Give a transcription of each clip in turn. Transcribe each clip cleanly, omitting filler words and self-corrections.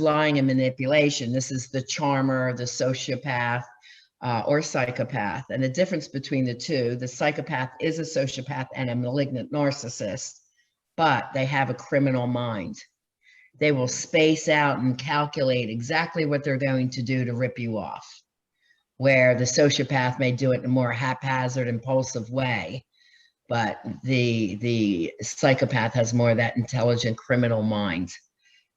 lying and manipulation. This is the charmer, the sociopath, or psychopath. And the difference between the two, the psychopath is a sociopath and a malignant narcissist, but they have a criminal mind. They will space out and calculate exactly what they're going to do to rip you off, where the sociopath may do it in a more haphazard, impulsive way. But the psychopath has more of that intelligent criminal mind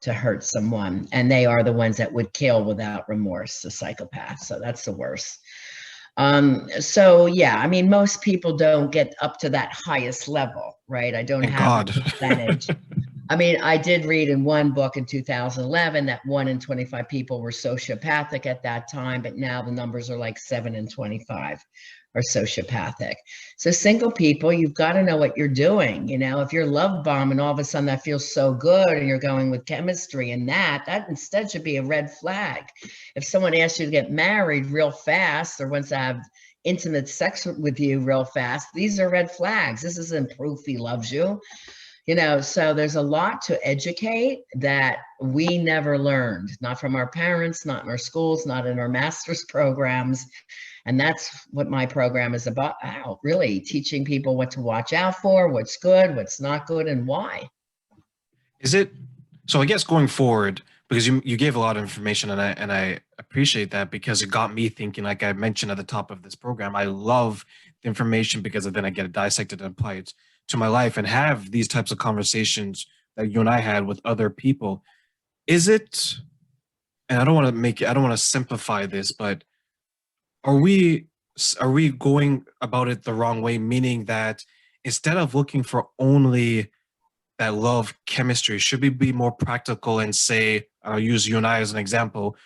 to hurt someone. And they are the ones that would kill without remorse, the psychopath. So that's the worst. So yeah, I mean, most people don't get up to that highest level, right? I don't have a percentage. I mean, I did read in one book in 2011 that 1 in 25 people were sociopathic at that time, but now the numbers are like 7 in 25 are sociopathic. So single people, you've got to know what you're doing. You know, if you're love bombing, all of a sudden that feels so good and you're going with chemistry and that instead should be a red flag. If someone asks you to get married real fast or wants to have intimate sex with you real fast, these are red flags. This isn't proof he loves you. You know, so there's a lot to educate that we never learned, not from our parents, not in our schools, not in our master's programs. And that's what my program is about, really teaching people what to watch out for, what's good, what's not good, and why. Is it, so I guess going forward, because you gave a lot of information and I appreciate that because it got me thinking, like I mentioned at the top of this program, I love the information because then I get it dissected and apply it to my life and have these types of conversations that you and I had with other people. Is it, and I don't want to simplify this, but are we going about it the wrong way? Meaning that instead of looking for only that love chemistry, should we be more practical and say, I'll use you and I as an example,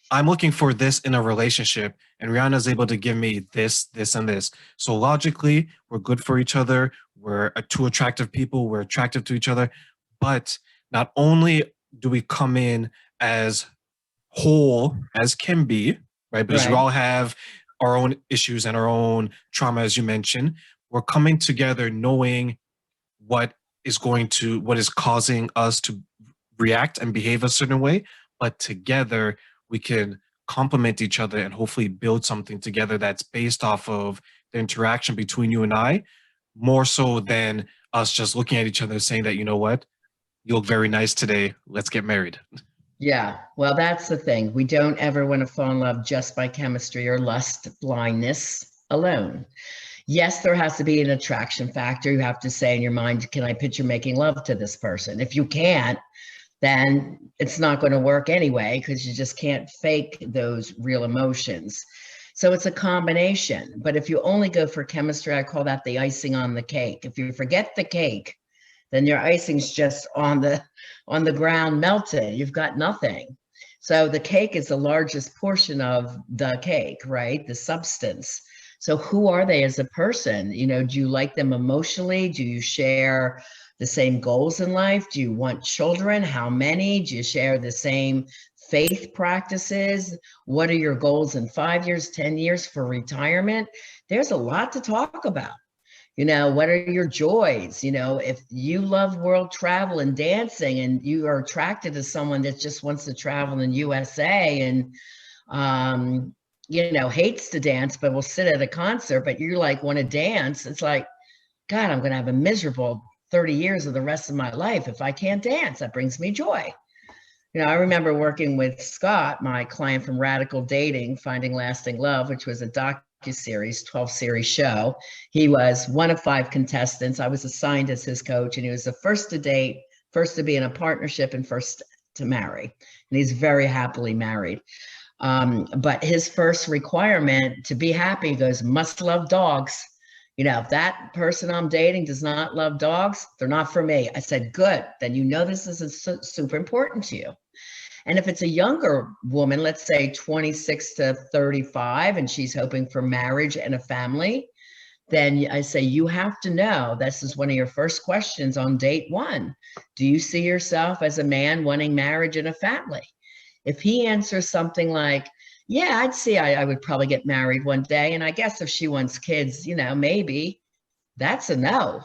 I'm looking for this in a relationship and Rihanna's able to give me this, this, and this. So logically, we're good for each other. We're two attractive people. We're attractive to each other. But not only do we come in as whole as can be, right? Because we all have our own issues and our own trauma, as you mentioned. We're coming together knowing what is causing us to react and behave a certain way. But together, we can complement each other and hopefully build something together that's based off of the interaction between you and I, more so than us just looking at each other saying that, you know what, you look very nice today, let's get married. Yeah, well, that's the thing. We don't ever want to fall in love just by chemistry or lust blindness alone. Yes, there has to be an attraction factor. You have to say in your mind, can I picture making love to this person? If you can't, then it's not going to work anyway, because you just can't fake those real emotions. So it's a combination. But if you only go for chemistry, I call that the icing on the cake. If you forget the cake, then your icing's just on the ground melted. You've got nothing. So the cake is the largest portion of the cake, right? The substance. So who are they as a person? You know, do you like them emotionally? Do you share the same goals in life? Do you want children? How many? Do you share the same faith practices? What are your goals in 5 years, 10 years for retirement? There's a lot to talk about. You know, what are your joys? You know, if you love world travel and dancing and you are attracted to someone that just wants to travel in USA and, you know, hates to dance, but will sit at a concert, but you like want to dance. It's like, God, I'm going to have a miserable 30 years of the rest of my life if I can't dance. That brings me joy. You know, I remember working with Scott, my client from Radical Dating, Finding Lasting Love, which was a docuseries, 12-series show. He was one of 5 contestants. I was assigned as his coach, and he was the first to date, first to be in a partnership, and first to marry. And he's very happily married. But his first requirement to be happy, he goes, must love dogs. You know, if that person I'm dating does not love dogs, they're not for me. I said, good, then you know this is super important to you. And if it's a younger woman, let's say 26 to 35, and she's hoping for marriage and a family, then I say, you have to know, this is one of your first questions on date 1. Do you see yourself as a man wanting marriage and a family? If he answers something like, yeah, I'd see I would probably get married one day, and I guess if she wants kids, you know, maybe, that's a no.